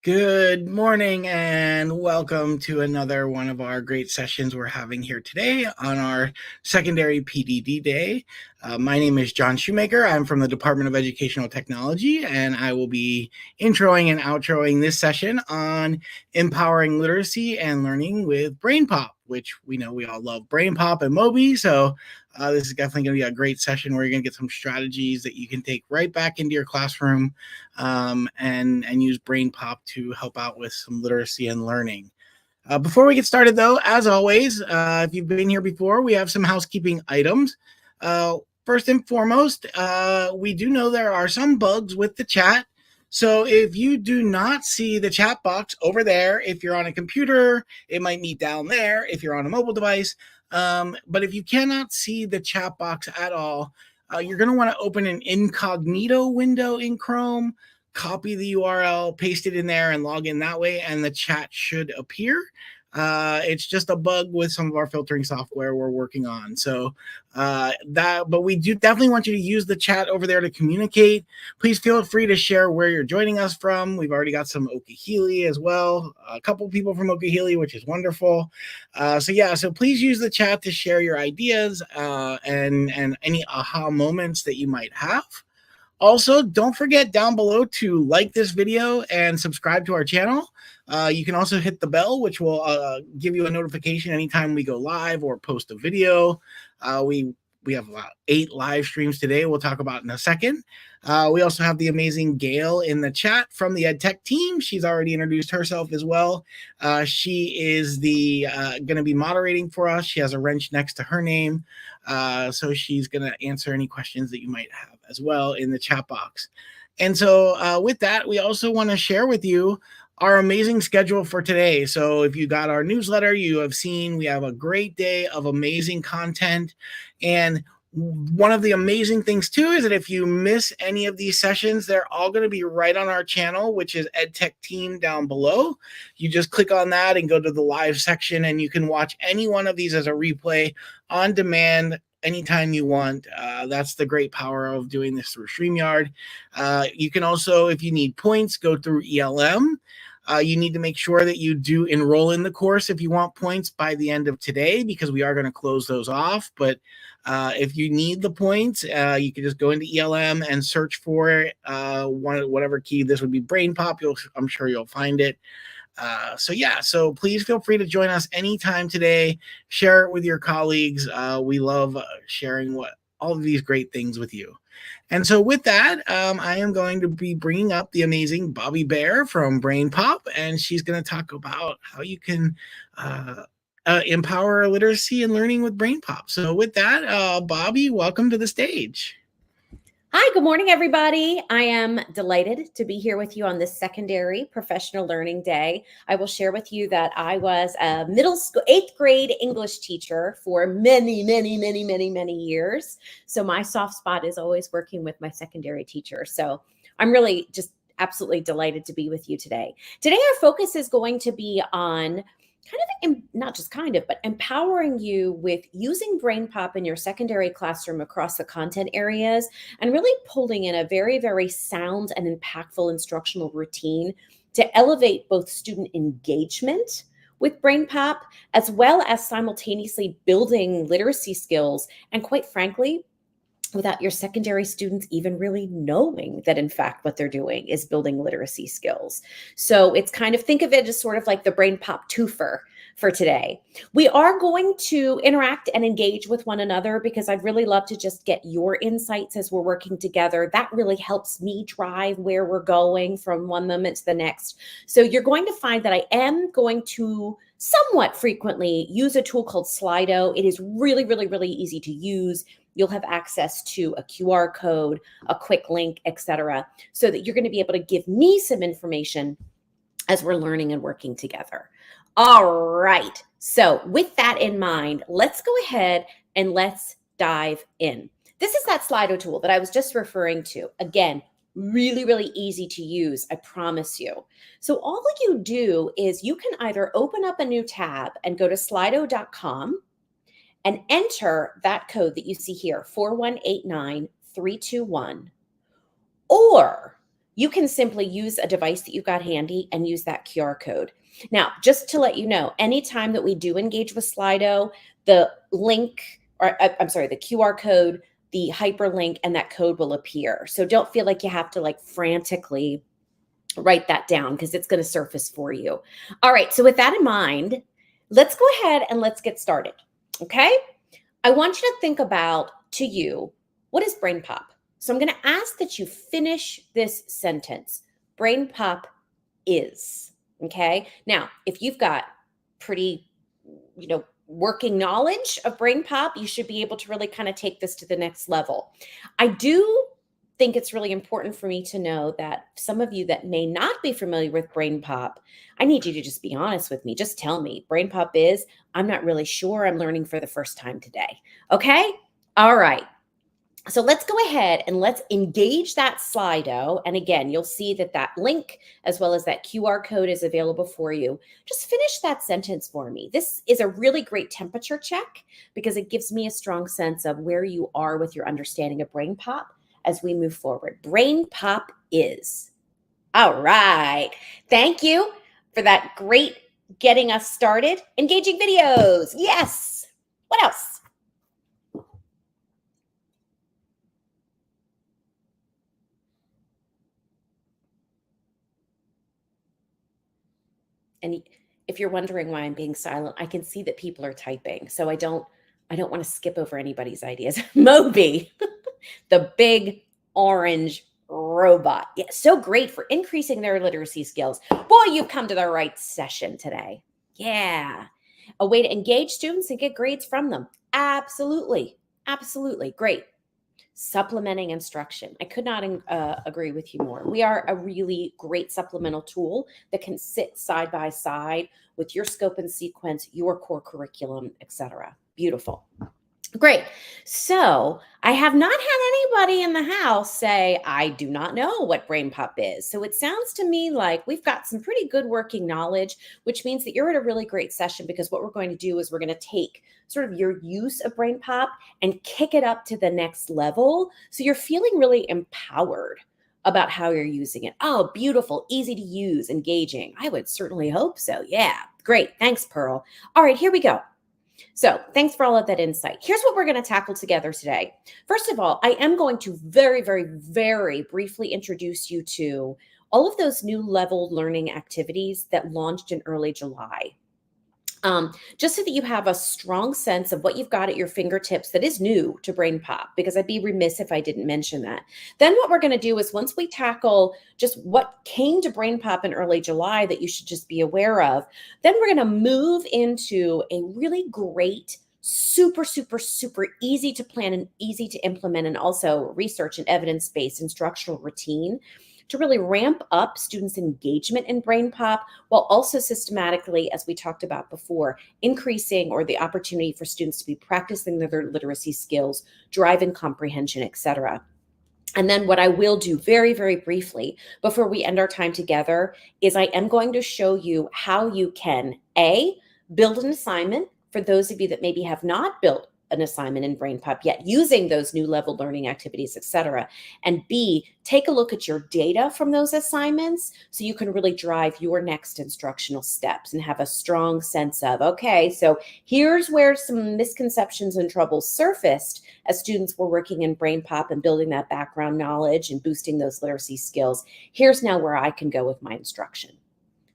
Good morning and welcome to another one of our great sessions we're having here today on our secondary PDD day. My name is John Shoemaker. I'm from the Department of Educational Technology, and I will be introing and outroing this session on empowering literacy and learning with BrainPOP, which we know we all love BrainPOP and Moby. So this is definitely going to be a great session where you're going to get some strategies that you can take right back into your classroom and use BrainPOP to help out with some literacy and learning. Before we get started, though, as always, if you've been here before, we have some housekeeping items. First and foremost, we do know there are some bugs with the chat. So if you do not see the chat box over there, if you're on a computer, it might be down there if you're on a mobile device. But if you cannot see the chat box at all, you're going to want to open an incognito window in Chrome, copy the URL, paste it in there, and log in that way, and the chat should appear. It's just a bug with some of our filtering software we're working on. So but we do definitely want you to use the chat over there to communicate. Please feel free to share where you're joining us from. We've already got some Okehili as well, a couple people from Okehili, which is wonderful. So please use the chat to share your ideas and any aha moments that you might have. Also, don't forget down below to like this video and subscribe to our channel. You can also hit the bell, which will give you a notification anytime we go live or post a video. We have about 8 live streams today we'll talk about in a second. We also have the amazing Gail in the chat from the EdTech team. She's already introduced herself as well. She is going to be moderating for us. She has a wrench next to her name. So she's going to answer any questions that you might have as well in the chat box. And so with that, we also want to share with you our amazing schedule for today. So if you got our newsletter, you have seen we have a great day of amazing content. And one of the amazing things too is that if you miss any of these sessions, they're all going to be right on our channel, which is EdTech Team down below. You just click on that and go to the live section, and you can watch any one of these as a replay on demand anytime you want. That's the great power of doing this through StreamYard. You can also, if you need points, go through ELM. You need to make sure that you do enroll in the course if you want points by the end of today, because we are going to close those off. But if you need the points, you can just go into ELM and search for whatever key. This would be BrainPOP. I'm sure you'll find it. So please feel free to join us anytime today. Share it with your colleagues. We love sharing all of these great things with you. And so with that, I am going to be bringing up the amazing Bobby Bear from BrainPOP, and she's going to talk about how you can empower literacy and learning with BrainPOP. So with that, Bobby, welcome to the stage. Hi, good morning, everybody. I am delighted to be here with you on this secondary professional learning day. I will share with you that I was a middle school, 8th grade English teacher for many years. So my soft spot is always working with my secondary teacher. So I'm really just absolutely delighted to be with you today. Today, our focus is going to be on but empowering you with using BrainPOP in your secondary classroom across the content areas and really pulling in a very, very sound and impactful instructional routine to elevate both student engagement with BrainPOP, as well as simultaneously building literacy skills. And quite frankly, without your secondary students even really knowing that, in fact, what they're doing is building literacy skills. So it's kind of, think of it as sort of like the BrainPOP twofer for today. We are going to interact and engage with one another because I'd really love to just get your insights as we're working together. That really helps me drive where we're going from one moment to the next. So you're going to find that I am going to somewhat frequently use a tool called Slido. It is really easy to use. You'll have access to a QR code, a quick link, etc., so that you're going to be able to give me some information as we're learning and working together. All right. So with that in mind, let's go ahead and let's dive in. This is that Slido tool that I was just referring to. Again, really easy to use, I promise you. So all that you do is you can either open up a new tab and go to slido.com and enter that code that you see here, 4189321. Or you can simply use a device that you've got handy and use that QR code. Now, just to let you know, anytime that we do engage with Slido, the link, or I'm sorry, the QR code, the hyperlink, and that code will appear. So don't feel like you have to like frantically write that down because it's going to surface for you. All right. So with that in mind, let's go ahead and let's get started. Okay. I want you to think about, to you, what is BrainPOP? So I'm going to ask that you finish this sentence. BrainPOP is. Okay. Now, if you've got pretty, working knowledge of BrainPOP, you should be able to really kind of take this to the next level. I do think it's really important for me to know that some of you that may not be familiar with BrainPOP, I need you to just be honest with me. Just tell me, BrainPOP is, I'm not really sure. I'm learning for the first time today. Okay? All right. So let's go ahead and let's engage that Slido. And again, you'll see that that link as well as that QR code is available for you. Just finish that sentence for me. This is a really great temperature check because it gives me a strong sense of where you are with your understanding of BrainPOP as we move forward. BrainPOP is. All right. Thank you for that great getting us started. Engaging videos. Yes. What else? And if you're wondering why I'm being silent, I can see that people are typing. So I don't want to skip over anybody's ideas. Moby, the big orange robot. Yeah, so great for increasing their literacy skills. Boy, you've come to the right session today. Yeah. A way to engage students and get grades from them. Absolutely. Absolutely. Great. Supplementing instruction. I could not agree with you more. We are a really great supplemental tool that can sit side by side with your scope and sequence, your core curriculum, etc. Beautiful. Great. So I have not had anybody in the house say, I do not know what BrainPOP is. So it sounds to me like we've got some pretty good working knowledge, which means that you're at a really great session because what we're going to do is we're going to take sort of your use of BrainPOP and kick it up to the next level. So you're feeling really empowered about how you're using it. Oh, beautiful, easy to use, engaging. I would certainly hope so. Yeah, great. Thanks, Pearl. All right, here we go. So thanks for all of that insight. Here's what we're going to tackle together today. First of all, I am going to very, very, very briefly introduce you to all of those new level learning activities that launched in early July. Just so that you have a strong sense of what you've got at your fingertips that is new to BrainPOP, because I'd be remiss if I didn't mention that. Then what we're going to do is once we tackle just what came to BrainPOP in early July that you should just be aware of, then we're going to move into a really great, super, super, super easy to plan and easy to implement and also research and evidence-based instructional routine to really ramp up students' engagement in BrainPOP while also systematically, as we talked about before, increasing or the opportunity for students to be practicing their literacy skills, driving comprehension, etc. And then what I will do very, very briefly before we end our time together is I am going to show you how you can, A, build an assignment for those of you that maybe have not built an assignment in BrainPOP yet using those new level learning activities, etc. And B, take a look at your data from those assignments so you can really drive your next instructional steps and have a strong sense of, okay, so here's where some misconceptions and troubles surfaced as students were working in BrainPOP and building that background knowledge and boosting those literacy skills. Here's now where I can go with my instruction.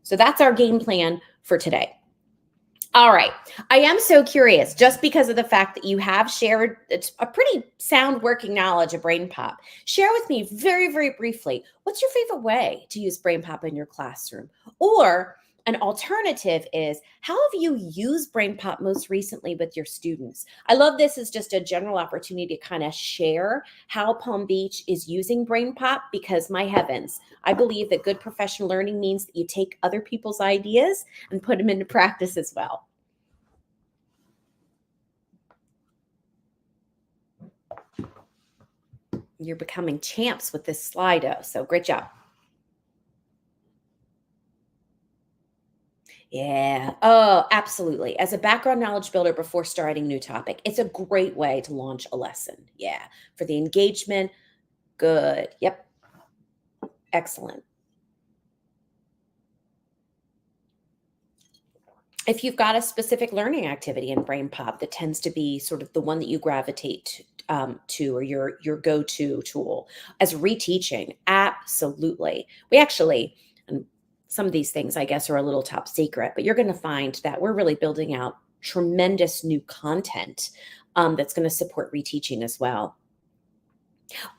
So that's our game plan for today. All right. I am so curious, just because of the fact that you have shared a pretty sound working knowledge of BrainPOP. Share with me very, very briefly, what's your favorite way to use BrainPOP in your classroom? Or an alternative is, how have you used BrainPOP most recently with your students? I love this as just a general opportunity to kind of share how Palm Beach is using BrainPOP because, my heavens, I believe that good professional learning means that you take other people's ideas and put them into practice as well. You're becoming champs with this Slido, so great job. Yeah. Oh, absolutely. As a background knowledge builder before starting new topic, it's a great way to launch a lesson. Yeah. For the engagement, good. Yep. Excellent. If you've got a specific learning activity in BrainPOP that tends to be sort of the one that you gravitate to, or your go-to tool as reteaching, absolutely. We actually, and some of these things I guess are a little top secret, but you're going to find that we're really building out tremendous new content that's going to support reteaching as well.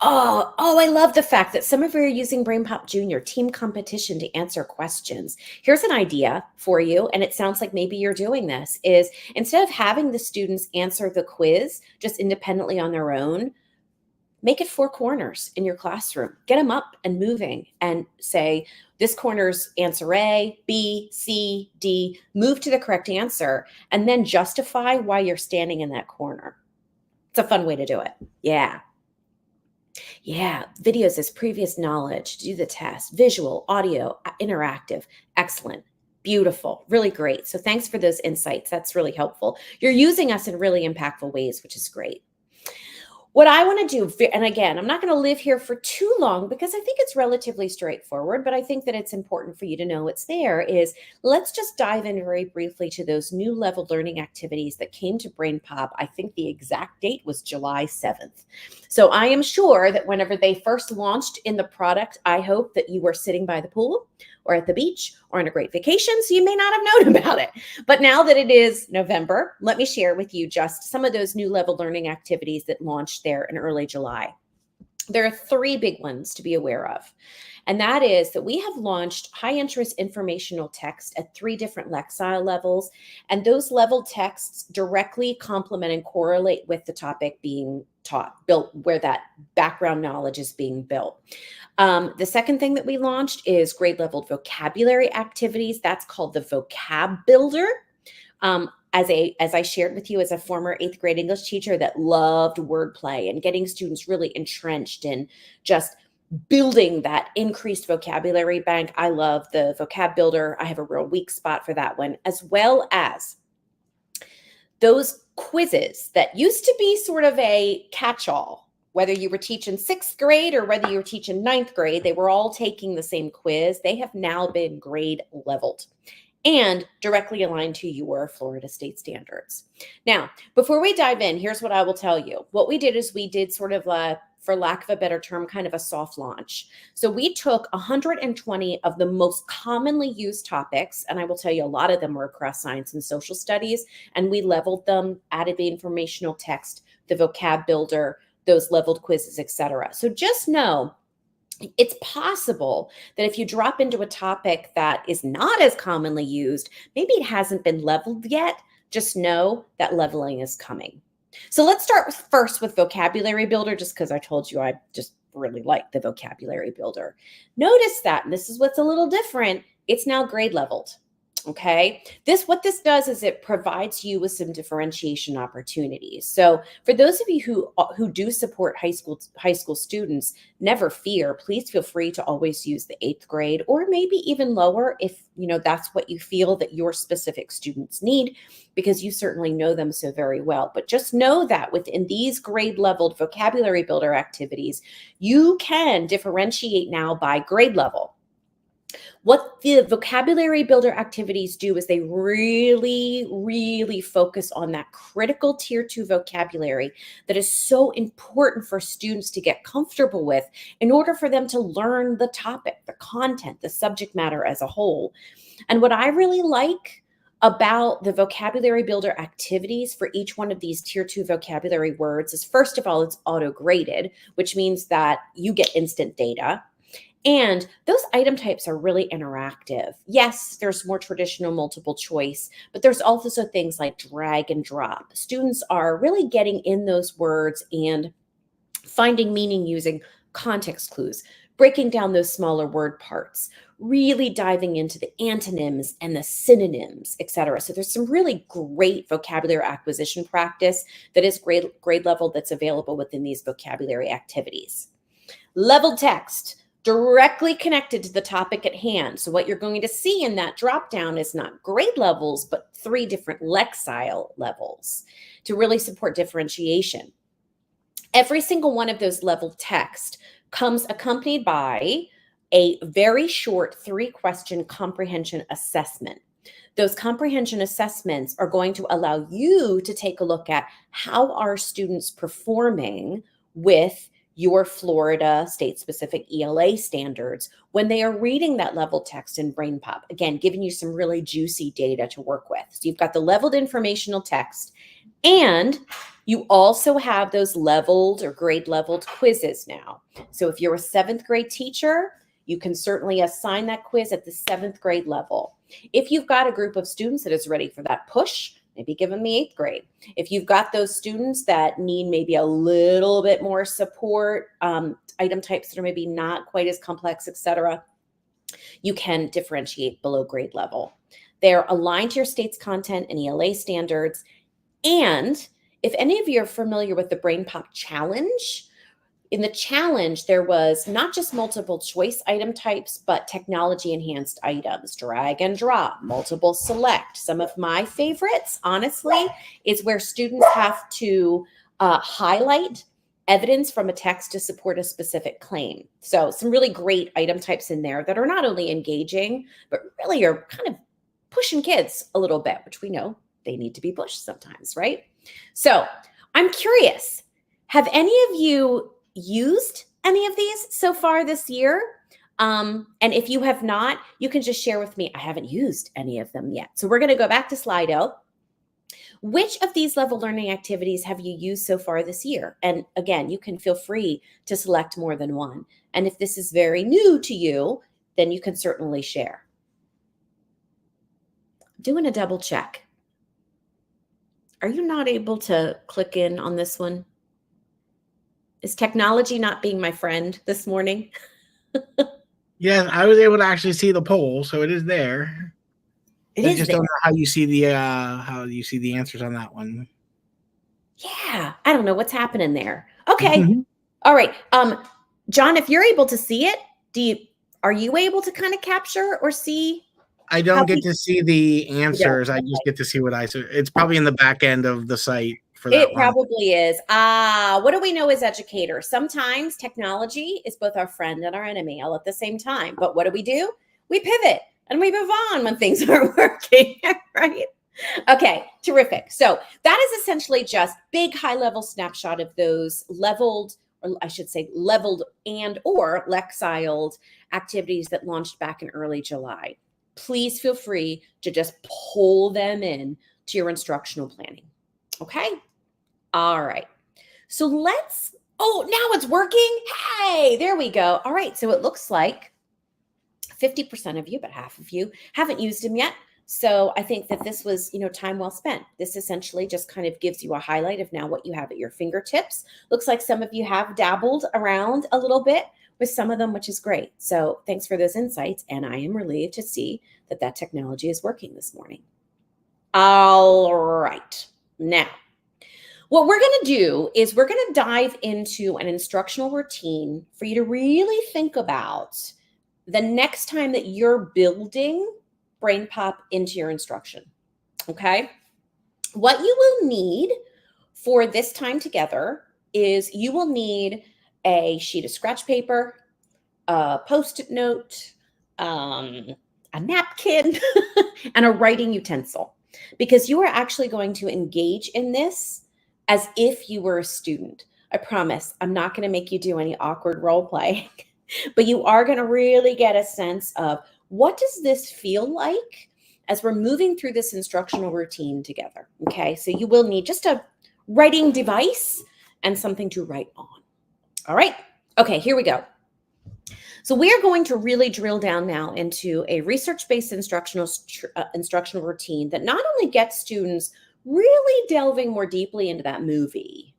I love the fact that some of you are using BrainPOP Junior team competition to answer questions. Here's an idea for you, and it sounds like maybe you're doing this, is instead of having the students answer the quiz just independently on their own, make it 4 corners in your classroom. Get them up and moving and say, this corner's answer A, B, C, D, move to the correct answer, and then justify why you're standing in that corner. It's a fun way to do it. Yeah. Yeah, videos as previous knowledge, do the test, visual, audio, interactive, excellent, beautiful, really great. So thanks for those insights. That's really helpful. You're using us in really impactful ways, which is great. What I want to do, and again, I'm not going to live here for too long because I think it's relatively straightforward, but I think that it's important for you to know it's there, is let's just dive in very briefly to those new level learning activities that came to BrainPOP. I think the exact date was July 7th. So I am sure that whenever they first launched in the product, I hope that you were sitting by the pool or at the beach or on a great vacation, so you may not have known about it. But now that it is November, let me share with you just some of those new level learning activities that launched there in early July. There are 3 big ones to be aware of. And that is that we have launched high interest informational text at 3 different Lexile levels. And those level texts directly complement and correlate with the topic being taught, built where that background knowledge is being built. The second thing that we launched is grade level vocabulary activities. That's called the Vocab Builder. As I shared with you as a former 8th grade English teacher that loved wordplay and getting students really entrenched in just building that increased vocabulary bank, I love the Vocab Builder. I have a real weak spot for that one, as well as those quizzes that used to be sort of a catch-all. Whether you were teaching 6th grade or whether you were teaching 9th grade, they were all taking the same quiz. They have now been grade leveled and directly aligned to your Florida state standards. Now, before we dive in, here's what I will tell you. What we did is we did sort of for lack of a better term, kind of a soft launch. So we took 120 of the most commonly used topics, and I will tell you a lot of them were across science and social studies, and we leveled them, added the informational text, the vocab builder, those leveled quizzes, etc. So just know it's possible that if you drop into a topic that is not as commonly used, maybe it hasn't been leveled yet, just know that leveling is coming. So let's start first with Vocabulary Builder, just because I told you I just really like the Vocabulary Builder. Notice that, and this is what's a little different, it's now grade leveled. Okay, what this does is it provides you with some differentiation opportunities. So for those of you who do support high school students, never fear. Please feel free to always use the 8th grade or maybe even lower if that's what you feel that your specific students need, because you certainly know them so very well. But just know that within these grade leveled vocabulary builder activities, you can differentiate now by grade level. What the vocabulary builder activities do is they really, really focus on that critical tier 2 vocabulary that is so important for students to get comfortable with in order for them to learn the topic, the content, the subject matter as a whole. And what I really like about the vocabulary builder activities for each one of these tier 2 vocabulary words is, first of all, it's auto-graded, which means that you get instant data. And those item types are really interactive. Yes, there's more traditional multiple choice, but there's also things like drag and drop. Students are really getting in those words and finding meaning using context clues, breaking down those smaller word parts, really diving into the antonyms and the synonyms, etc. So there's some really great vocabulary acquisition practice that is grade level that's available within these vocabulary activities. Leveled text, directly connected to the topic at hand. So what you're going to see in that dropdown is not grade levels, but 3 different Lexile levels to really support differentiation. Every single one of those leveled text comes accompanied by a very short 3-question comprehension assessment. Those comprehension assessments are going to allow you to take a look at how are students performing with your Florida state-specific ELA standards when they are reading that leveled text in BrainPOP. Again, giving you some really juicy data to work with. So you've got the leveled informational text, and you also have those leveled or grade leveled quizzes now. So if you're a 7th grade teacher, you can certainly assign that quiz at the 7th grade level. If you've got a group of students that is ready for that push, maybe give them the 8th grade. If you've got those students that need maybe a little bit more support, item types that are maybe not quite as complex, etc., you can differentiate below grade level. They're aligned to your state's content and ELA standards. And if any of you are familiar with the BrainPOP challenge, in the challenge, there was not just multiple choice item types, but technology enhanced items, drag and drop, multiple select. Some of my favorites, honestly, is where students have to highlight evidence from a text to support a specific claim. So some really great item types in there that are not only engaging, but really are kind of pushing kids a little bit, which we know they need to be pushed sometimes, right? So I'm curious, have any of you used any of these so far this year? And if you have not, you can just share with me. I haven't used any of them yet. So we're going to go back to Slido. Which of these level learning activities have you used so far this year? And again, you can feel free to select more than one. And if this is very new to you, then you can certainly share. Doing a double check. Are you not able to click in on this one? Is technology not being my friend this morning? Yes, I was able to actually see the poll, so it is there. I just don't know how you see the answers on that one. Yeah, I don't know what's happening there. Okay. All right. John, if you're able to see it, are you able to kind of capture or see? I don't get to see the answers. I just get to see what I see. It's probably in the back end of the site for that It one. probably is. What do we know as educators? Sometimes technology is both our friend and our enemy all at the same time. But what do? We pivot and we move on when things aren't working, right? Okay, terrific. So that is essentially just big high-level snapshot of those leveled, or I should say leveled and or lexiled activities that launched back in early July. Please feel free to just pull them in to your instructional planning. Okay? All right. So now it's working. Hey, there we go. All right. So it looks like 50% of you, but half of you haven't used them yet. So I think that this was, time well spent. This essentially just kind of gives you a highlight of now what you have at your fingertips. Looks like some of you have dabbled around a little bit with some of them, which is great. So thanks for those insights. And I am relieved to see that technology is working this morning. All right. Now, what we're going to do is we're going to dive into an instructional routine for you to really think about the next time that you're building BrainPOP into your instruction. Okay? What you will need for this time together is you will need a sheet of scratch paper, a Post-it note, a napkin, and a writing utensil, because you are actually going to engage in this as if you were a student. I promise I'm not going to make you do any awkward role play, but you are going to really get a sense of what does this feel like as we're moving through this instructional routine together. Okay, so you will need just a writing device and something to write on. All right, okay, here we go. So we are going to really drill down now into a research-based instructional routine that not only gets students really delving more deeply into that movie,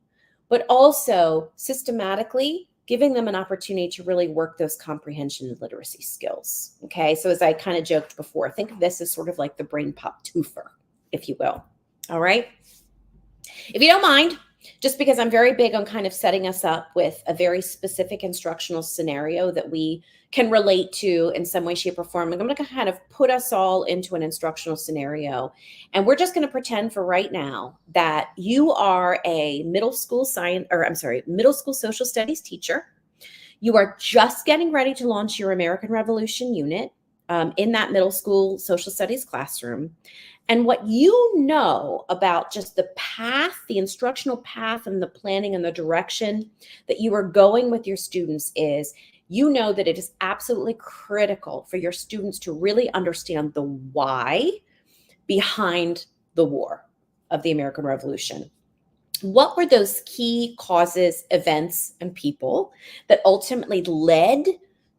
but also systematically giving them an opportunity to really work those comprehension and literacy skills. Okay, so as I kind of joked before, think of this as sort of like the BrainPOP twofer, if you will. All right. If you don't mind, just because I'm very big on kind of setting us up with a very specific instructional scenario that we can relate to in some way, shape, or form, I'm going to kind of put us all into an instructional scenario. And we're just going to pretend for right now that you are a middle school social studies teacher. You are just getting ready to launch your American Revolution unit in that middle school social studies classroom. And what you know about just the path, the instructional path and the planning and the direction that you are going with your students is, you know that it is absolutely critical for your students to really understand the why behind the war of the American Revolution. What were those key causes, events, and people that ultimately led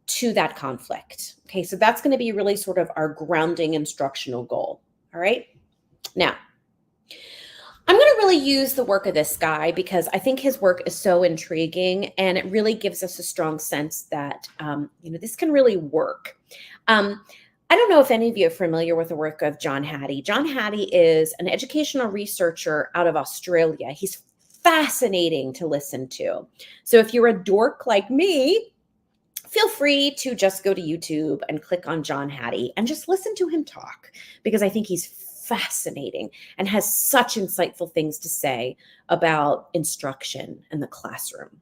to that conflict? Okay, so that's going to be really sort of our grounding instructional goal. All right. Now, I'm going to really use the work of this guy because I think his work is so intriguing, and it really gives us a strong sense that, this can really work. I don't know if any of you are familiar with the work of John Hattie. John Hattie is an educational researcher out of Australia. He's fascinating to listen to. So if you're a dork like me, feel free to just go to YouTube and click on John Hattie and just listen to him talk, because I think he's fascinating and has such insightful things to say about instruction in the classroom.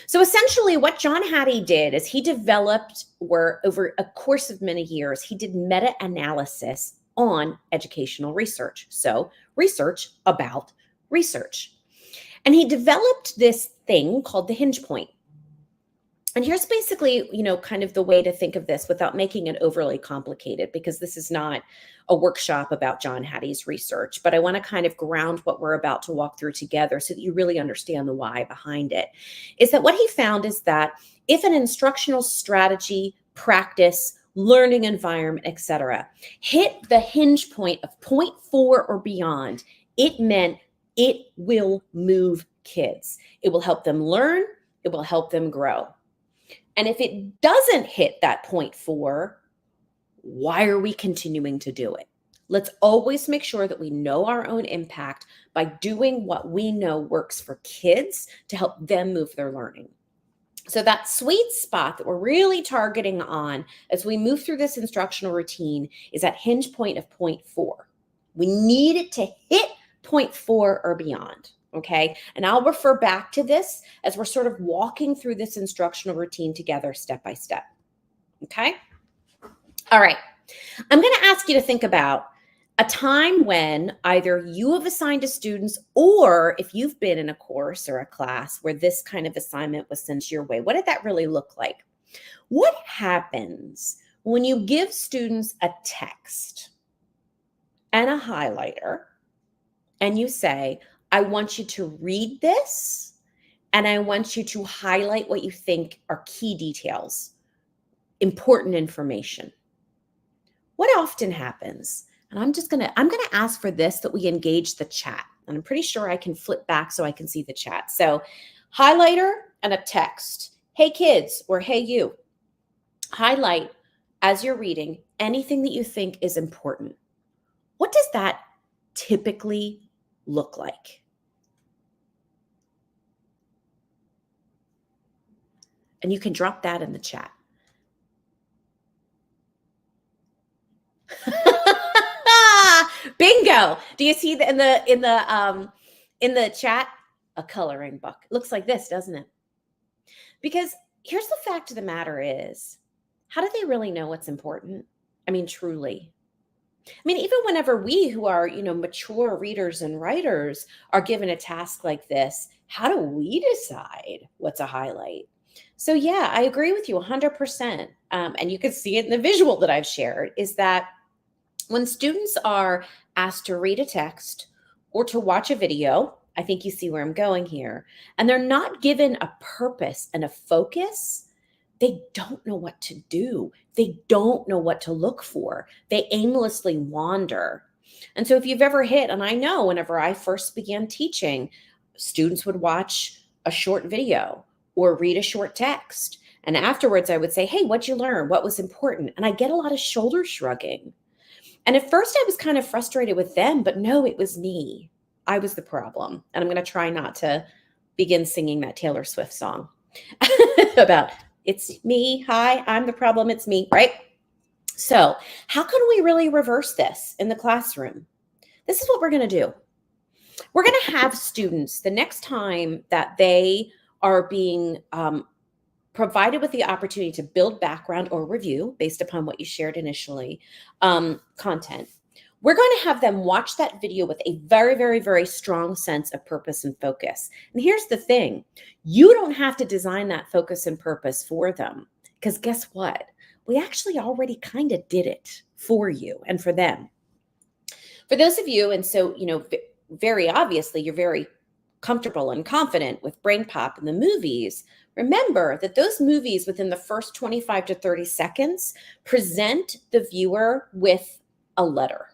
So essentially what John Hattie did is he developed, over a course of many years, he did meta-analysis on educational research. So research about research. And he developed this thing called the hinge point. And here's basically, kind of the way to think of this without making it overly complicated, because this is not a workshop about John Hattie's research, but I want to kind of ground what we're about to walk through together so that you really understand the why behind it. Is that what he found is that if an instructional strategy, practice, learning environment, etc., hit the hinge point of 0.4 or beyond, it meant it will move kids. It will help them learn. It will help them grow. And if it doesn't hit that 0.4, why are we continuing to do it? Let's always make sure that we know our own impact by doing what we know works for kids to help them move their learning. So that sweet spot that we're really targeting on as we move through this instructional routine is that hinge point of 0.4. We need it to hit 0.4 or beyond. Okay. And I'll refer back to this as we're sort of walking through this instructional routine together step by step. Okay. All right. I'm going to ask you to think about a time when either you have assigned to students, or if you've been in a course or a class where this kind of assignment was sent your way. What did that really look like? What happens when you give students a text and a highlighter and you say, I want you to read this, and I want you to highlight what you think are key details, important information? What often happens? And I'm going to ask for this, that we engage the chat. And I'm pretty sure I can flip back so I can see the chat. So highlighter and a text. Hey kids, or hey you. Highlight as you're reading anything that you think is important. What does that typically look like? And you can drop that in the chat. Bingo. Do you see in the chat a coloring book? It looks like this, doesn't it? Because here's the fact of the matter is, how do they really know what's important? I mean, truly. I mean, even whenever we who are, mature readers and writers are given a task like this, how do we decide what's a highlight? So yeah, I agree with you 100%. And you can see it in the visual that I've shared, is that when students are asked to read a text or to watch a video, I think you see where I'm going here, and they're not given a purpose and a focus, they don't know what to do. They don't know what to look for. They aimlessly wander. And so if you've ever hit, and I know whenever I first began teaching, students would watch a short video or read a short text. And afterwards I would say, hey, what'd you learn? What was important? And I get a lot of shoulder shrugging. And at first I was kind of frustrated with them, but no, it was me. I was the problem. And I'm going to try not to begin singing that Taylor Swift song about it's me. Hi, I'm the problem. It's me, right? So how can we really reverse this in the classroom? This is what we're going to do. We're going to have students, the next time that they are being provided with the opportunity to build background or review based upon what you shared initially, content. We're going to have them watch that video with a very, very, very strong sense of purpose and focus. And here's the thing, you don't have to design that focus and purpose for them, because guess what? We actually already kind of did it for you and for them. For those of you, and so, very obviously, you're very comfortable and confident with BrainPOP and the movies. Remember that those movies within the first 25 to 30 seconds present the viewer with a letter.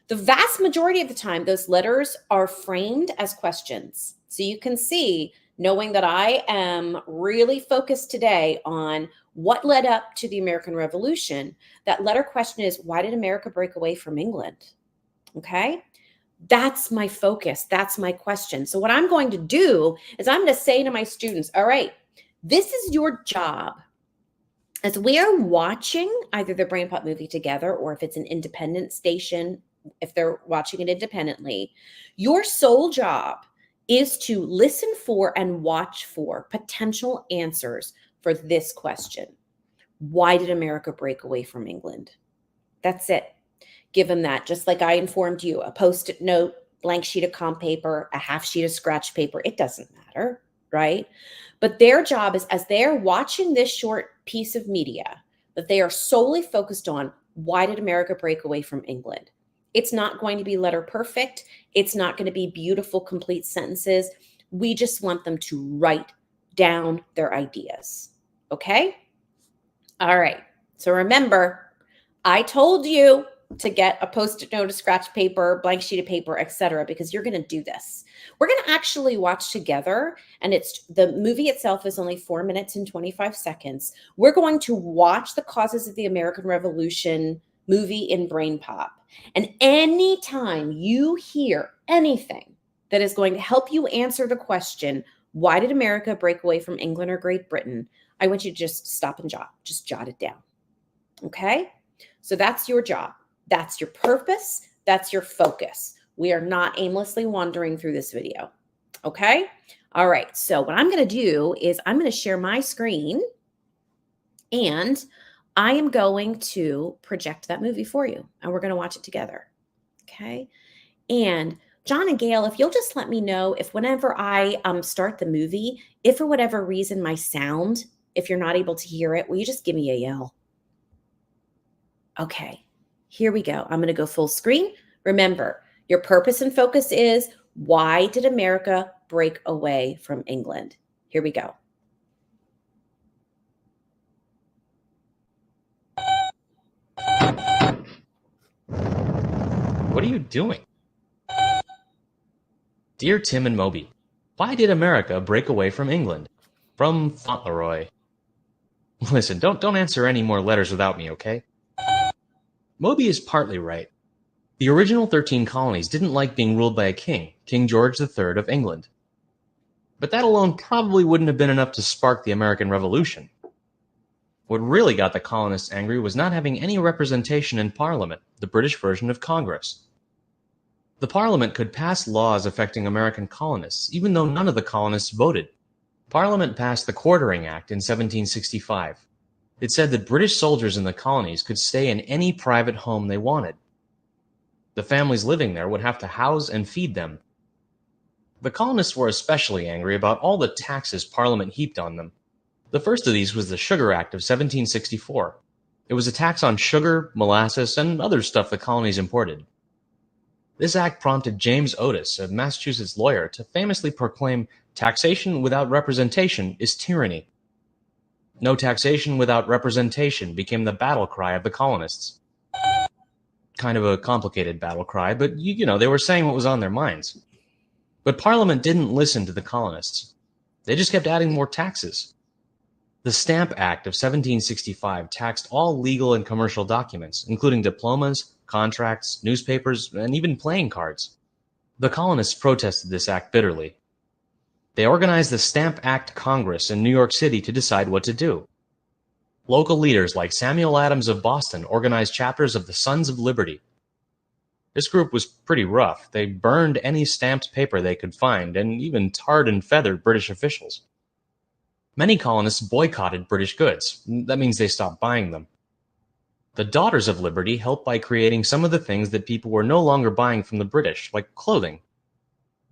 The vast majority of the time, those letters are framed as questions. So you can see, knowing that I am really focused today on what led up to the American Revolution, that letter question is, why did America break away from England? Okay. That's my focus. That's my question. So what I'm going to do is I'm going to say to my students, all right, this is your job. As we are watching either the BrainPOP movie together, or if it's an independent station, if they're watching it independently, your sole job is to listen for and watch for potential answers for this question. Why did America break away from England? That's it. Give them that, just like I informed you, a Post-it note, blank sheet of comp paper, a half sheet of scratch paper. It doesn't matter, right? But their job is, as they're watching this short piece of media, that they are solely focused on, why did America break away from England? It's not going to be letter perfect. It's not going to be beautiful, complete sentences. We just want them to write down their ideas. Okay? All right. So remember, I told you to get a Post-it note, a scratch paper, blank sheet of paper, etc., because you're going to do this. We're going to actually watch together, and the movie itself is only 4 minutes and 25 seconds. We're going to watch the Causes of the American Revolution movie in BrainPOP. And anytime you hear anything that is going to help you answer the question, why did America break away from England or Great Britain? I want you to just stop and just jot it down. Okay? So that's your job. That's your purpose. That's your focus. We are not aimlessly wandering through this video. Okay? All right. So what I'm going to do is I'm going to share my screen, and I am going to project that movie for you, and we're going to watch it together. Okay? And John and Gail, if you'll just let me know if whenever I start the movie, if for whatever reason my sound, if you're not able to hear it, will you just give me a yell? Okay. Here we go. I'm going to go full screen. Remember, your purpose and focus is, why did America break away from England? Here we go. What are you doing? Dear Tim and Moby, why did America break away from England? From Fauntleroy. Listen, don't answer any more letters without me, okay? Moby is partly right. The original 13 colonies didn't like being ruled by a king, King George III of England. But that alone probably wouldn't have been enough to spark the American Revolution. What really got the colonists angry was not having any representation in Parliament, the British version of Congress. The Parliament could pass laws affecting American colonists, even though none of the colonists voted. Parliament passed the Quartering Act in 1765. It said that British soldiers in the colonies could stay in any private home they wanted. The families living there would have to house and feed them. The colonists were especially angry about all the taxes Parliament heaped on them. The first of these was the Sugar Act of 1764. It was a tax on sugar, molasses, and other stuff the colonies imported. This act prompted James Otis, a Massachusetts lawyer, to famously proclaim, "Taxation without representation is tyranny." No taxation without representation became the battle cry of the colonists. Kind of a complicated battle cry, but they were saying what was on their minds. But Parliament didn't listen to the colonists. They just kept adding more taxes. The Stamp Act of 1765 taxed all legal and commercial documents, including diplomas, contracts, newspapers, and even playing cards. The colonists protested this act bitterly. They organized the Stamp Act Congress in New York City to decide what to do. Local leaders like Samuel Adams of Boston organized chapters of the Sons of Liberty. This group was pretty rough. They burned any stamped paper they could find and even tarred and feathered British officials. Many colonists boycotted British goods. That means they stopped buying them. The Daughters of Liberty helped by creating some of the things that people were no longer buying from the British, like clothing.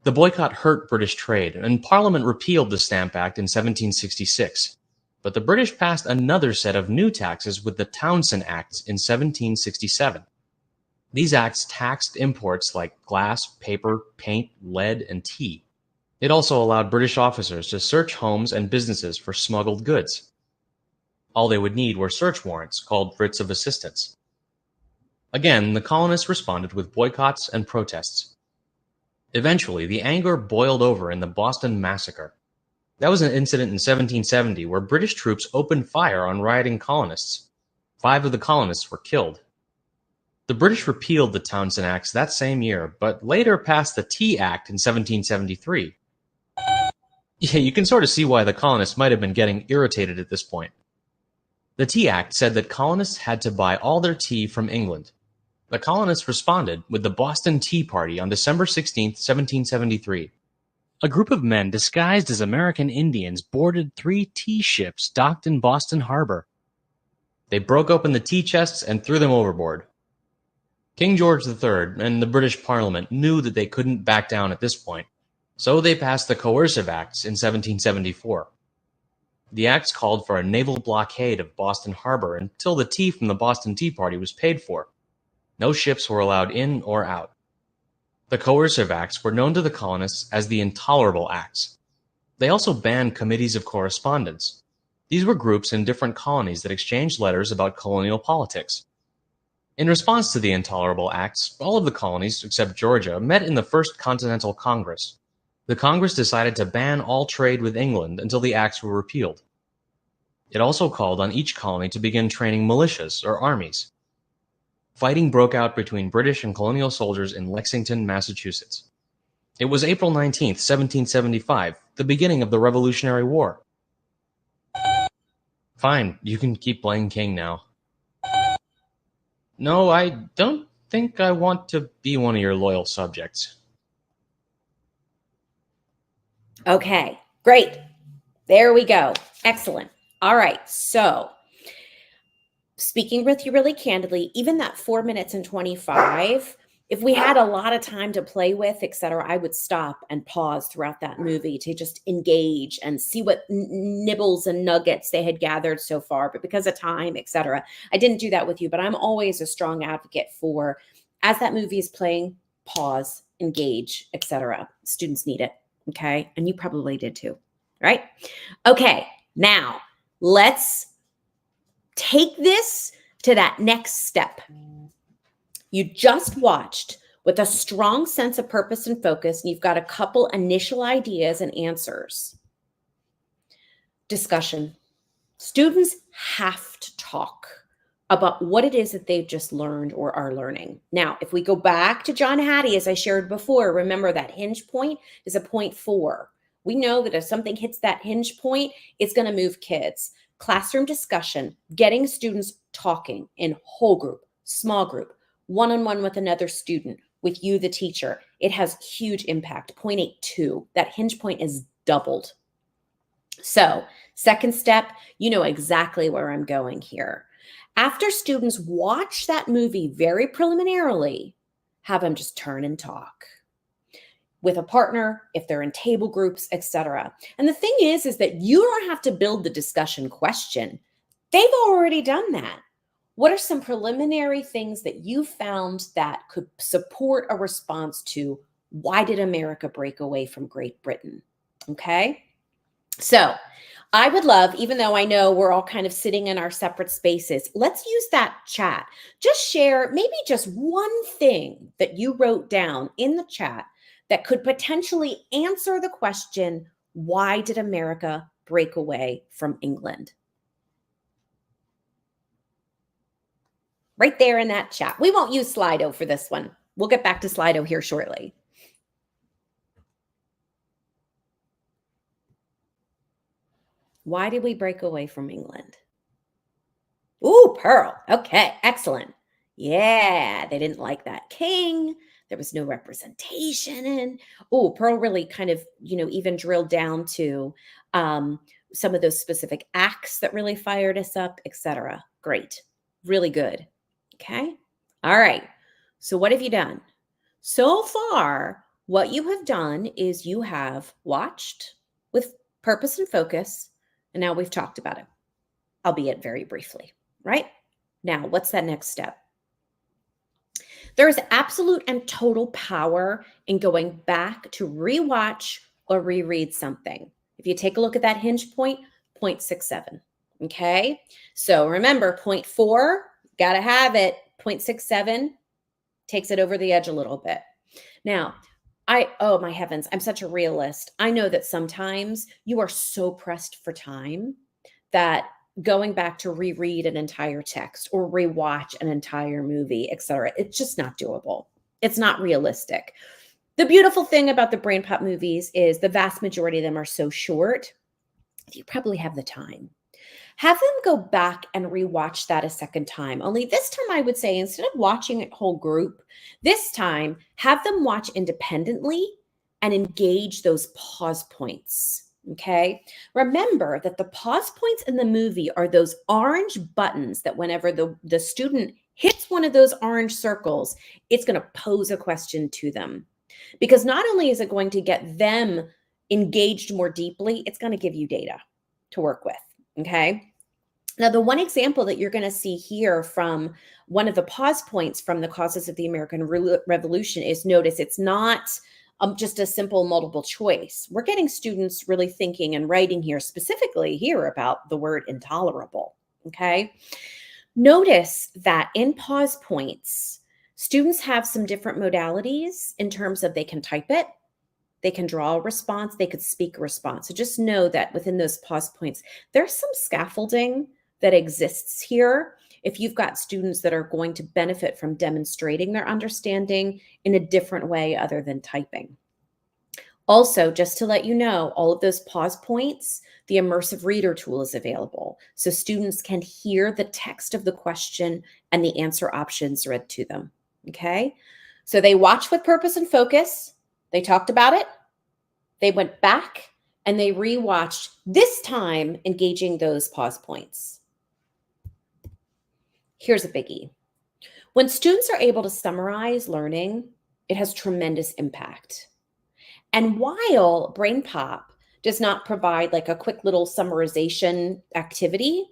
The boycott hurt British trade, and Parliament repealed the Stamp Act in 1766. But the British passed another set of new taxes with the Townshend Acts in 1767. These acts taxed imports like glass, paper, paint, lead, and tea. It also allowed British officers to search homes and businesses for smuggled goods. All they would need were search warrants, called writs of assistance. Again, the colonists responded with boycotts and protests. Eventually, the anger boiled over in the Boston Massacre. That was an incident in 1770 where British troops opened fire on rioting colonists. 5 of the colonists were killed. The British repealed the Townshend Acts that same year, but later passed the Tea Act in 1773. Yeah, you can sort of see why the colonists might have been getting irritated at this point. The Tea Act said that colonists had to buy all their tea from England. The colonists responded with the Boston Tea Party on December 16, 1773. A group of men disguised as American Indians boarded 3 tea ships docked in Boston Harbor. They broke open the tea chests and threw them overboard. King George III and the British Parliament knew that they couldn't back down at this point, so they passed the Coercive Acts in 1774. The acts called for a naval blockade of Boston Harbor until the tea from the Boston Tea Party was paid for. No ships were allowed in or out. The Coercive Acts were known to the colonists as the Intolerable Acts. They also banned committees of correspondence. These were groups in different colonies that exchanged letters about colonial politics. In response to the Intolerable Acts, all of the colonies, except Georgia, met in the First Continental Congress. The Congress decided to ban all trade with England until the acts were repealed. It also called on each colony to begin training militias or armies. Fighting broke out between British and colonial soldiers in Lexington, Massachusetts. It was April 19, 1775, the beginning of the Revolutionary War. Fine, you can keep playing king now. No, I don't think I want to be one of your loyal subjects. Okay, great. There we go. Excellent. All right. So, speaking with you really candidly, even that 4 minutes and 25, if we had a lot of time to play with, etc., I would stop and pause throughout that movie to just engage and see what nibbles and nuggets they had gathered so far. But because of time, etc., I didn't do that with you. But I'm always a strong advocate for, as that movie is playing, pause, engage, etc. Students need it. Okay. And you probably did too. Right? Okay. Now let's take this to that next step. You just watched with a strong sense of purpose and focus, and you've got a couple initial ideas and answers. Discussion. Students have to talk about what it is that they've just learned or are learning. Now, if we go back to John Hattie, as I shared before, remember that hinge point is a 0.4. We know that if something hits that hinge point, it's going to move kids. Classroom discussion, getting students talking in whole group, small group, one-on-one with another student, with you, the teacher. It has huge impact. 0.82. That hinge point is doubled. So, second step, you know exactly where I'm going here. After students watch that movie very preliminarily, have them just turn and talk with a partner, if they're in table groups, etc. And the thing is that you don't have to build the discussion question. They've already done that. What are some preliminary things that you found that could support a response to why did America break away from Great Britain? Okay. So I would love, even though I know we're all kind of sitting in our separate spaces, let's use that chat. Just share maybe just one thing that you wrote down in the chat that could potentially answer the question, why did America break away from England? Right there in that chat. We won't use Slido for this one. We'll get back to Slido here shortly. Why did we break away from England? Ooh, Pearl. Okay, excellent. Yeah, they didn't like that king. There was no representation. And Pearl really kind of, even drilled down to some of those specific acts that really fired us up, etc. Great. Really good. Okay. All right. So what have you done? So far, what you have done is you have watched with purpose and focus, and now we've talked about it, albeit very briefly, right? Now, what's that next step? There is absolute and total power in going back to rewatch or reread something. If you take a look at that hinge point, 0.67. Okay. So remember, 0.4, got to have it. 0.67 takes it over the edge a little bit. Now, oh my heavens, I'm such a realist. I know that sometimes you are so pressed for time that going back to reread an entire text or rewatch an entire movie, etc., it's just not doable. It's not realistic. The beautiful thing about the BrainPOP movies is the vast majority of them are so short, you probably have the time. Have them go back and rewatch that a second time. Only this time, I would say, instead of watching a whole group, this time, have them watch independently and engage those pause points. Okay. Remember that the pause points in the movie are those orange buttons that whenever the student hits one of those orange circles, it's going to pose a question to them. Because not only is it going to get them engaged more deeply, it's going to give you data to work with. Okay. Now, the one example that you're going to see here from one of the pause points from the causes of the American Revolution is, notice it's not just a simple multiple choice. We're getting students really thinking and writing here, specifically here about the word intolerable. Okay. Notice that in pause points, students have some different modalities in terms of they can type it, they can draw a response, they could speak a response. So just know that within those pause points, there's some scaffolding that exists here if you've got students that are going to benefit from demonstrating their understanding in a different way other than typing. Also, just to let you know, all of those pause points, the immersive reader tool is available. So students can hear the text of the question and the answer options read to them. Okay. So they watch with purpose and focus. They talked about it. They went back and they rewatched, this time engaging those pause points. Here's a biggie. When students are able to summarize learning, it has tremendous impact. And while BrainPOP does not provide like a quick little summarization activity,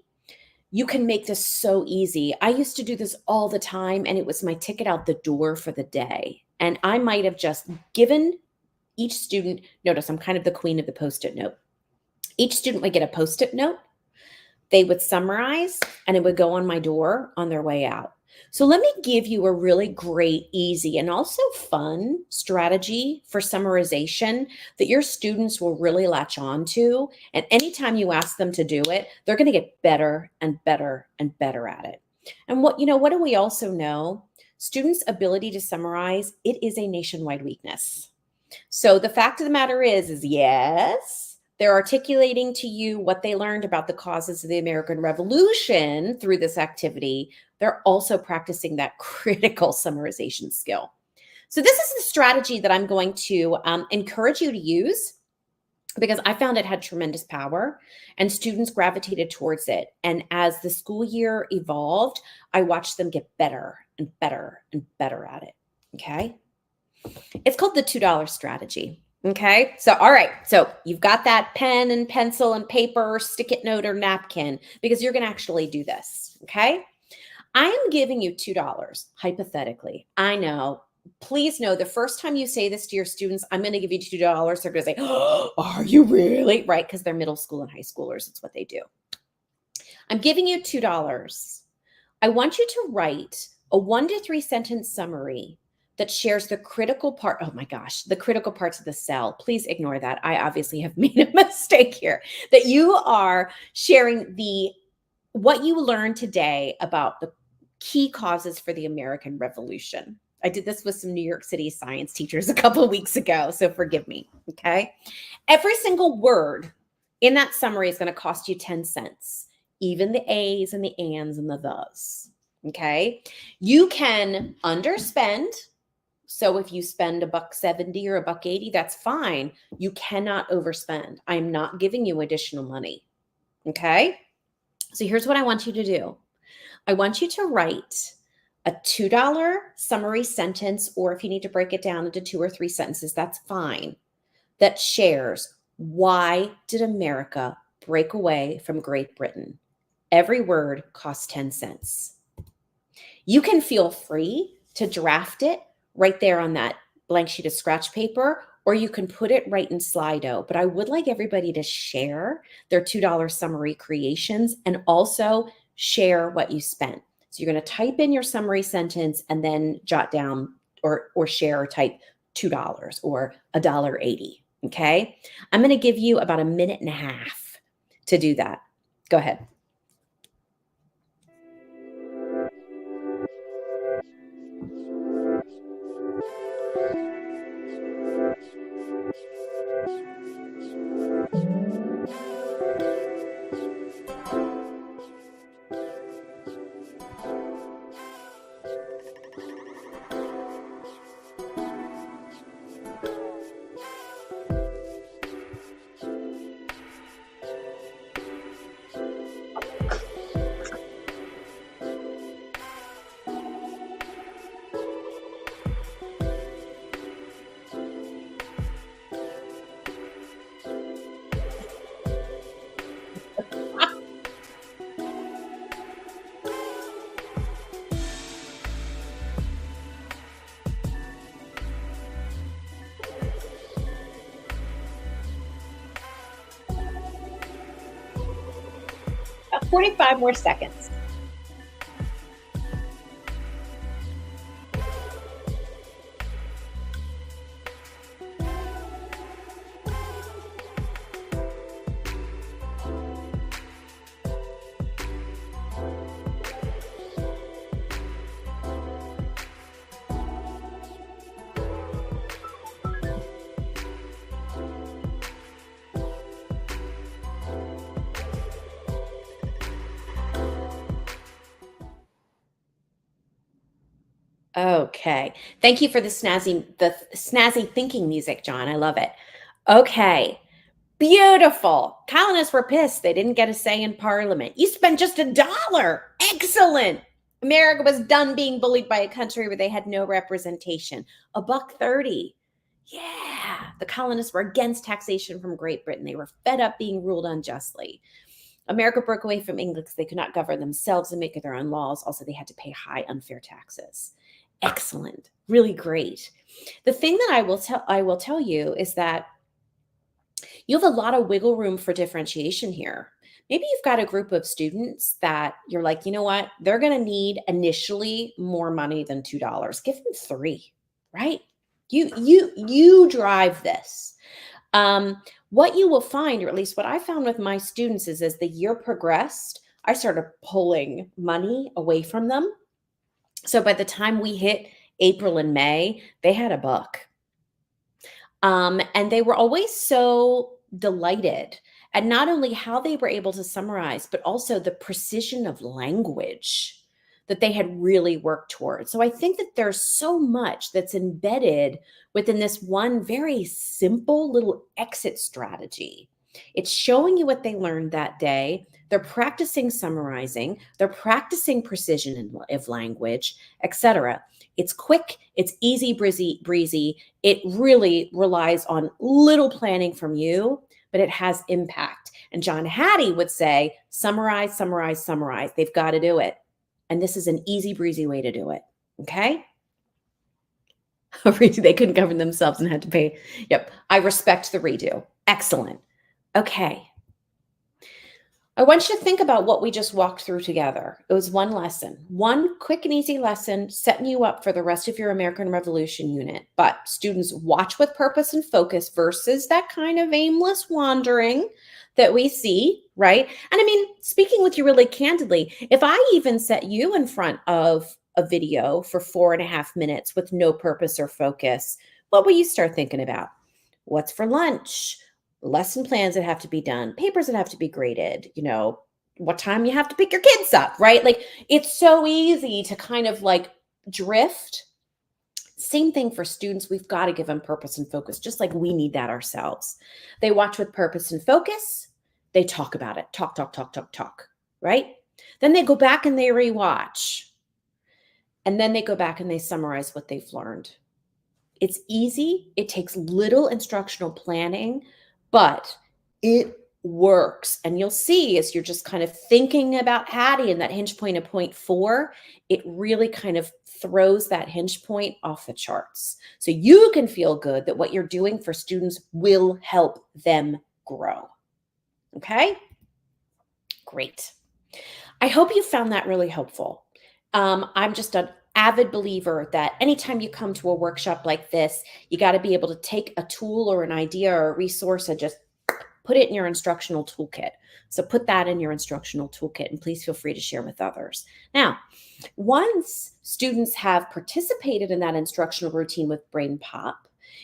you can make this so easy. I used to do this all the time, and it was my ticket out the door for the day. And I might have just given each student, notice I'm kind of the queen of the Post-it note. Each student would get a Post-it note. They would summarize, and it would go on my door on their way out. So let me give you a really great, easy, and also fun strategy for summarization that your students will really latch on to. And anytime you ask them to do it, they're going to get better and better and better at it. And what do we also know? Students' ability to summarize, it is a nationwide weakness. So the fact of the matter is yes, they're articulating to you what they learned about the causes of the American Revolution through this activity. They're also practicing that critical summarization skill. So this is the strategy that I'm going to encourage you to use, because I found it had tremendous power and students gravitated towards it. And as the school year evolved, I watched them get better and better and better at it. Okay. It's called the $2 strategy. Okay. So, all right. So you've got that pen and pencil and paper, stick-it note or napkin, because you're going to actually do this. Okay. I am giving you $2, hypothetically. I know. Please know the first time you say this to your students, I'm going to give you $2. They're going to say, oh, are you really? Right. Because they're middle school and high schoolers. It's what they do. I'm giving you $2. I want you to write a 1 to 3 sentence summary that shares the critical part. Oh my gosh, the critical parts of the cell. Please ignore that. I obviously have made a mistake here. That you are sharing what you learned today about the key causes for the American Revolution. I did this with some New York City science teachers a couple of weeks ago, so forgive me, okay? Every single word in that summary is going to cost you 10 cents, even the A's and the ands and the thes, okay? You can underspend. So if you spend $1.70 or $1.80, that's fine. You cannot overspend. I'm not giving you additional money. Okay. So here's what I want you to do. I want you to write a $2 summary sentence, or if you need to break it down into 2 or 3 sentences, that's fine, that shares why did America break away from Great Britain? Every word costs 10 cents. You can feel free to draft it right there on that blank sheet of scratch paper, or you can put it right in Slido. But I would like everybody to share their $2 summary creations and also share what you spent. So you're going to type in your summary sentence and then jot down or share or type $2 or $1.80. Okay. I'm going to give you about a minute and a half to do that. Go ahead. About 45 more seconds. Okay. Thank you for the snazzy thinking music, John. I love it. Okay. Beautiful. Colonists were pissed they didn't get a say in Parliament. You spent just $1. Excellent. America was done being bullied by a country where they had no representation. $1.30. Yeah. The colonists were against taxation from Great Britain. They were fed up being ruled unjustly. America broke away from England because they could not govern themselves and make their own laws. Also, they had to pay high unfair taxes. Excellent. Really great. The thing that I will tell you is that you have a lot of wiggle room for differentiation here. Maybe you've got a group of students that you're like, you know what? They're going to need more money than $2. Give them 3, right? You drive this. What you will find, or at least what I found with my students, is as the year progressed, I started pulling money away from them. So by the time we hit April and May, they had $1. And they were always so delighted at not only how they were able to summarize, but also the precision of language that they had really worked towards. So I think that there's so much that's embedded within this one very simple little exit strategy. It's showing you what they learned that day. They're practicing summarizing. They're practicing precision of language, etc. It's quick. It's easy, breezy. It really relies on little planning from you, but it has impact. And John Hattie would say, summarize, summarize, summarize. They've got to do it. And this is an easy, breezy way to do it. Okay? They couldn't govern themselves and had to pay. Yep. I respect the redo. Excellent. Okay. I want you to think about what we just walked through together. It was one lesson, one quick and easy lesson, setting you up for the rest of your American Revolution unit. But students, watch with purpose and focus versus that kind of aimless wandering that we see, right? And I mean, speaking with you really candidly, if I even set you in front of a video for 4.5 minutes with no purpose or focus, what will you start thinking about? What's for lunch? Lesson plans that have to be done, papers that have to be graded, what time you have to pick your kids up, right? Like, it's so easy to kind of like drift. Same thing for students. We've got to give them purpose and focus, just like we need that ourselves. They watch with purpose and focus. they talk about it, talk, right? Then they go back and they rewatch. And then they go back and they summarize what they've learned. It's easy. It takes little instructional planning, but it works. And you'll see as you're just kind of thinking about Hattie and that hinge point of point 4, it really kind of throws that hinge point off the charts. So you can feel good that what you're doing for students will help them grow. Okay? Great. I hope you found that really helpful. I'm just an avid believer that anytime you come to a workshop like this, you got to be able to take a tool or an idea or a resource and just put it in your instructional toolkit. So put that in your instructional toolkit and please feel free to share with others. Now, once students have participated in that instructional routine with BrainPOP,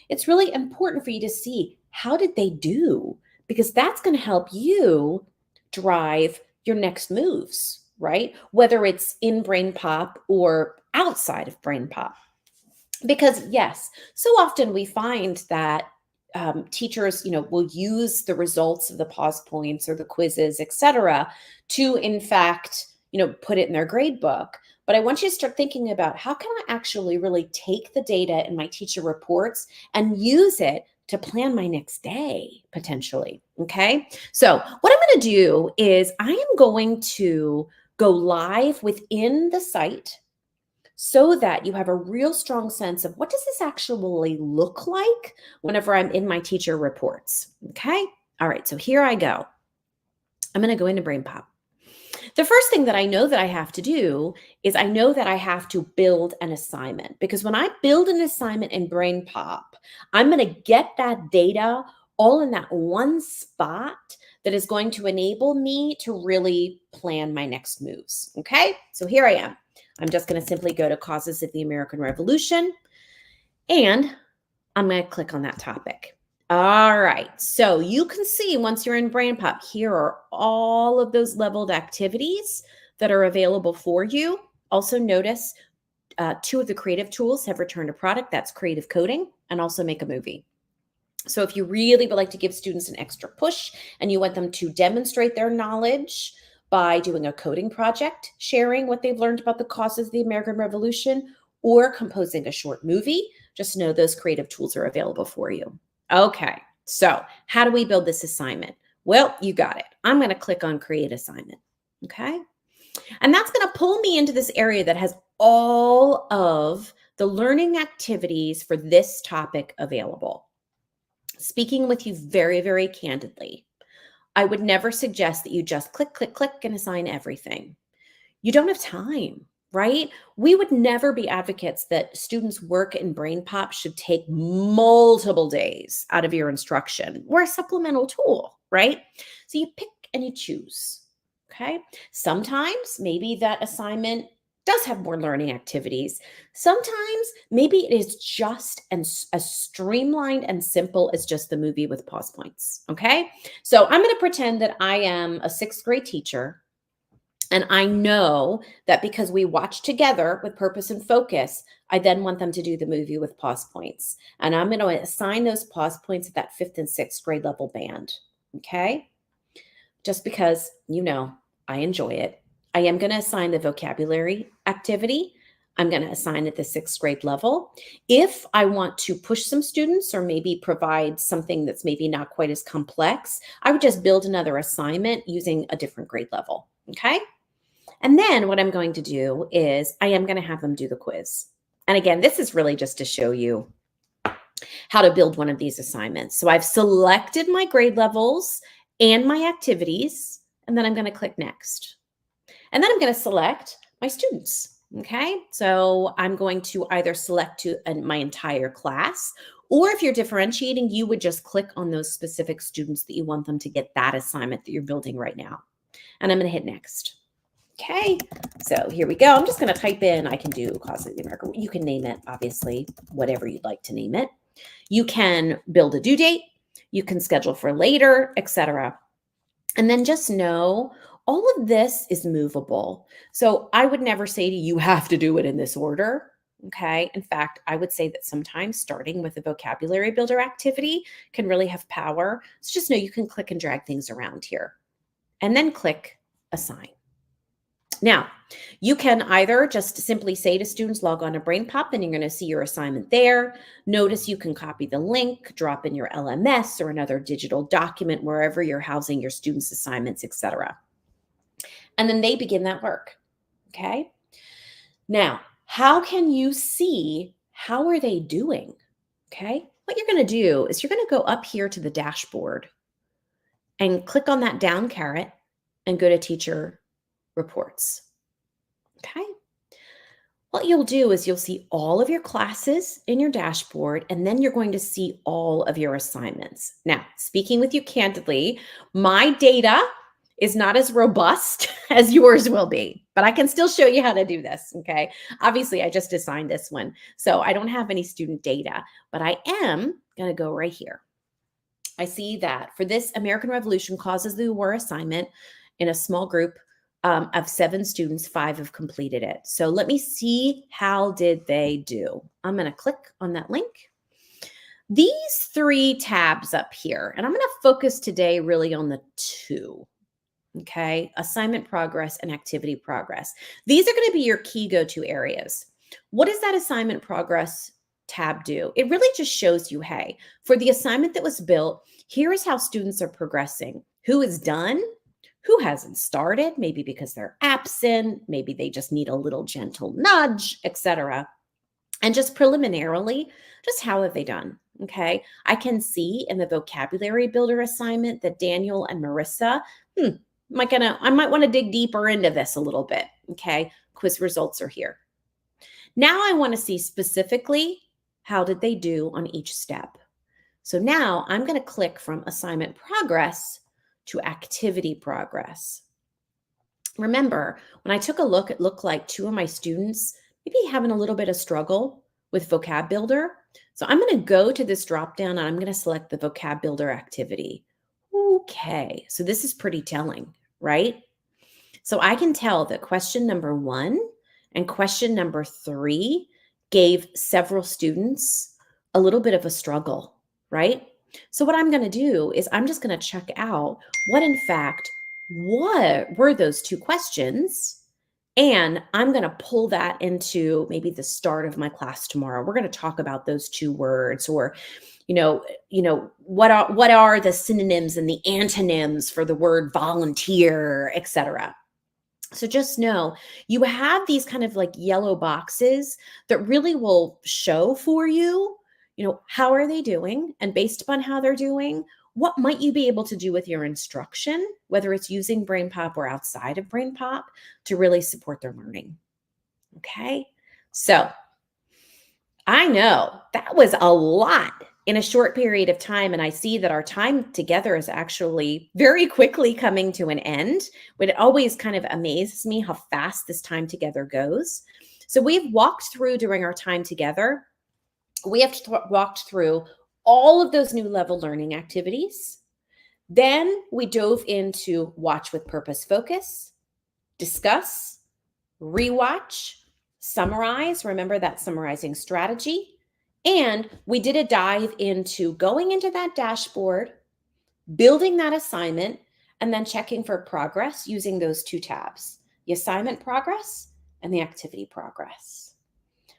it's really important for you to see how did they do, because that's going to help you drive your next moves, right? Whether it's in BrainPOP or outside of BrainPOP. Because yes, so often we find that teachers, will use the results of the pause points or the quizzes, etc., to in fact, put it in their grade book. But I want you to start thinking about how can I actually really take the data in my teacher reports and use it to plan my next day, potentially. Okay. So what I'm going to do is I am going to go live within the site so that you have a real strong sense of what does this actually look like whenever I'm in my teacher reports. Okay. All right. So here I go. I'm going to go into BrainPOP. The first thing that I know that I have to do is I know that I have to build an assignment, because when I build an assignment in BrainPOP, I'm going to get that data all in that one spot that is going to enable me to really plan my next moves. Okay, so here I am. I'm just going to simply go to Causes of the American Revolution, and I'm going to click on that topic. All right, so you can see once you're in BrainPOP, here are all of those leveled activities that are available for you. Also notice 2 of the creative tools have returned a product. That's creative coding and also make a movie. So if you really would like to give students an extra push and you want them to demonstrate their knowledge by doing a coding project, sharing what they've learned about the causes of the American Revolution, or composing a short movie, just know those creative tools are available for you. Okay, so how do we build this assignment? Well, you got it. I'm going to click on Create Assignment, okay? And that's going to pull me into this area that has all of the learning activities for this topic available. Speaking with you very, very candidly, I would never suggest that you just click, click, click and assign everything. You don't have time, right? We would never be advocates that students' work in BrainPOP should take multiple days out of your instruction. We're a supplemental tool, right? So you pick and you choose, okay? Sometimes maybe that assignment does have more learning activities. Sometimes maybe it is just as streamlined and simple as just the movie with pause points, okay? So I'm going to pretend that I am a 6th grade teacher, and I know that because we watch together with purpose and focus, I then want them to do the movie with pause points. And I'm going to assign those pause points at that 5th and 6th grade level band, okay? Just because, I enjoy it. I am going to assign the vocabulary activity. I'm going to assign at the 6th grade level. If I want to push some students or maybe provide something that's maybe not quite as complex, I would just build another assignment using a different grade level, okay? And then what I'm going to do is I am going to have them do the quiz. And again, this is really just to show you how to build one of these assignments. So I've selected my grade levels and my activities, and then I'm going to click Next. And then I'm going to select my students, okay? So I'm going to either select my entire class, or if you're differentiating, you would just click on those specific students that you want them to get that assignment that you're building right now. And I'm going to hit Next. Okay, so here we go. I'm just going to type in, I can do Causes of the American. You can name it, obviously, whatever you'd like to name it. You can build a due date. You can schedule for later, etc. And then just know all of this is movable. So I would never say to you, you have to do it in this order. Okay. In fact, I would say that sometimes starting with a vocabulary builder activity can really have power. So just know you can click and drag things around here. and then click Assign. Now, you can either just simply say to students, log on to BrainPOP, and you're going to see your assignment there. Notice you can copy the link, drop in your LMS or another digital document, wherever you're housing your students' assignments, etc. And then they begin that work, okay? Now, how can you see how are they doing, okay? What you're going to do is you're going to go up here to the dashboard and click on that down caret and go to Teacher Reports. Okay. What you'll do is you'll see all of your classes in your dashboard, and then you're going to see all of your assignments. Now, speaking with you candidly, my data is not as robust as yours will be, but I can still show you how to do this. Okay. Obviously, I just assigned this one, so I don't have any student data, but I am going to go right here. I see that for this American Revolution Causes the War assignment in a small group of 7 students, 5 have completed it. So let me see, how did they do? I'm going to click on that link. These 3 tabs up here, and I'm going to focus today really on the 2. Okay, assignment progress and activity progress. These are going to be your key go-to areas. What does that assignment progress tab do? It really just shows you, hey, for the assignment that was built, here is how students are progressing. Who is done? Who hasn't started? Maybe because they're absent, maybe they just need a little gentle nudge, etc. And just preliminarily, just how have they done? Okay, I can see in the vocabulary builder assignment that Daniel and Marissa, I might want to dig deeper into this a little bit. Okay, quiz results are here. Now I want to see specifically how did they do on each step. So now I'm going to click from assignment progress to activity progress. Remember, when I took a look, it looked like 2 of my students maybe having a little bit of struggle with vocab builder. So I'm going to go to this drop down and I'm going to select the vocab builder activity. Okay, so this is pretty telling, right? So I can tell that question number 1 and question number 3 gave several students a little bit of a struggle, right? So what I'm going to do is I'm just going to check out what were those 2 questions, and I'm going to pull that into maybe the start of my class tomorrow. We're going to talk about those 2 words, or what are the synonyms and the antonyms for the word volunteer, etc. So just know you have these kind of like yellow boxes that really will show for you, how are they doing? And based upon how they're doing, what might you be able to do with your instruction, whether it's using BrainPOP or outside of BrainPOP, to really support their learning. Okay, so I know that was a lot in a short period of time, and I see that our time together is actually very quickly coming to an end. But it always kind of amazes me how fast this time together goes. So we've walked through during our time together, we have walked through all of those new level learning activities. Then we dove into watch with purpose focus, discuss, rewatch, summarize. Remember that summarizing strategy. And we did a dive into going into that dashboard, building that assignment, and then checking for progress using those 2 tabs, the assignment progress and the activity progress.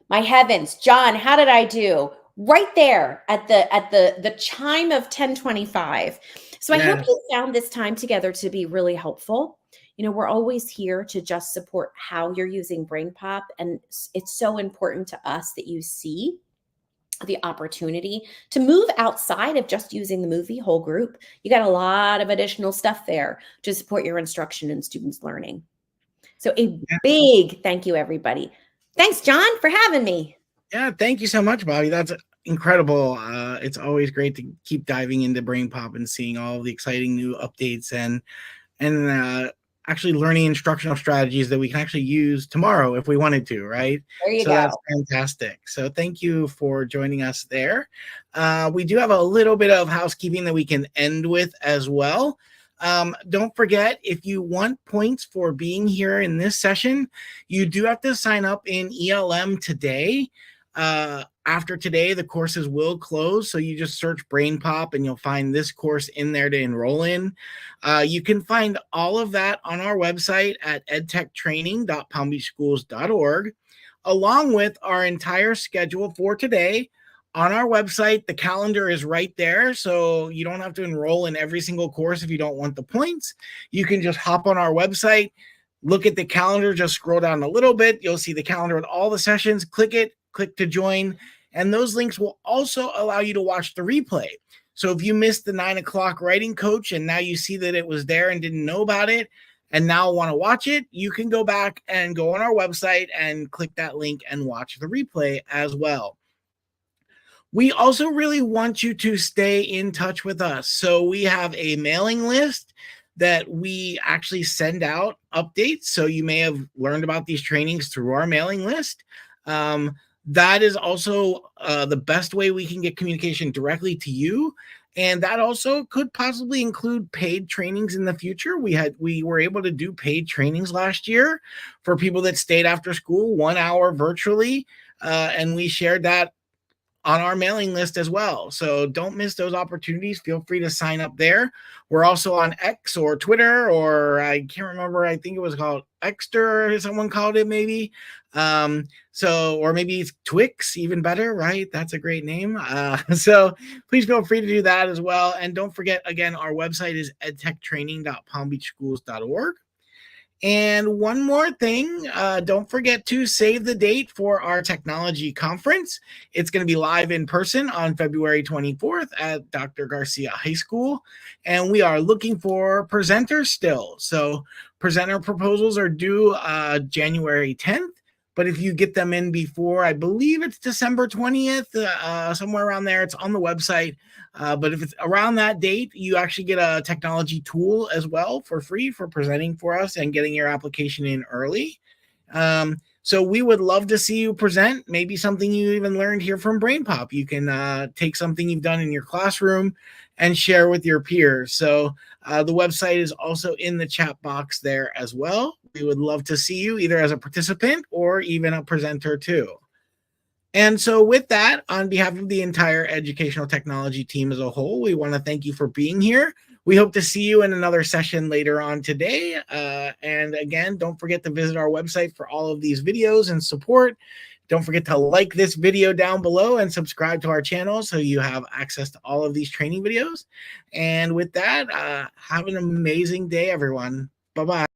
My heavens, John, how did I do? Right there at the chime of 10:25. So I hope you found this time together to be really helpful. We're always here to just support how you're using BrainPOP, and it's so important to us that you see the opportunity to move outside of just using the movie whole group. You got a lot of additional stuff there to support your instruction and students' learning. So a big thank you, everybody. Thanks, John, for having me. Yeah, thank you so much, Bobby. That's incredible. It's always great to keep diving into BrainPOP and seeing all the exciting new updates and actually learning instructional strategies that we can actually use tomorrow if we wanted to, right? There you go. That's fantastic. So thank you for joining us there. We do have a little bit of housekeeping that we can end with as well. Don't forget, if you want points for being here in this session, you do have to sign up in ELM today. After today, the courses will close. So you just search BrainPOP and you'll find this course in there to enroll in. You can find all of that on our website at edtechtraining.palmbeachschools.org, along with our entire schedule for today. On our website, the calendar is right there, so you don't have to enroll in every single course if you don't want the points. You can just hop on our website, look at the calendar, just scroll down a little bit. You'll see the calendar with all the sessions. Click it, click to join, and those links will also allow you to watch the replay. So if you missed the 9 o'clock writing coach and now you see that it was there and didn't know about it and now want to watch it, you can go back and go on our website and click that link and watch the replay as well. We also really want you to stay in touch with us. So we have a mailing list that we actually send out updates. So you may have learned about these trainings through our mailing list. That is also the best way we can get communication directly to you. And that also could possibly include paid trainings in the future. We were able to do paid trainings last year for people that stayed after school, 1 hour virtually. And we shared that on our mailing list as well. So don't miss those opportunities. Feel free to sign up there. We're also on X or Twitter, or I can't remember. I think it was called Xter, someone called it maybe. Or maybe it's Twix, even better, right? That's a great name. So please feel free to do that as well. And don't forget, again, our website is edtechtraining.palmbeachschools.org. And one more thing, don't forget to save the date for our technology conference. It's going to be live in person on February 24th at Dr. Garcia High School. And we are looking for presenters still. So presenter proposals are due January 10th. But if you get them in before, I believe it's December 20th, somewhere around there, it's on the website. But if it's around that date, you actually get a technology tool as well for free for presenting for us and getting your application in early. So we would love to see you present, maybe something you even learned here from BrainPOP. You can take something you've done in your classroom and share with your peers. So the website is also in the chat box there as well. We would love to see you either as a participant or even a presenter too. And so with that, on behalf of the entire educational technology team as a whole, we want to thank you for being here. We hope to see you in another session later on today. And again, don't forget to visit our website for all of these videos and support. Don't forget to like this video down below and subscribe to our channel so you have access to all of these training videos. And with that, have an amazing day, everyone. Bye-bye.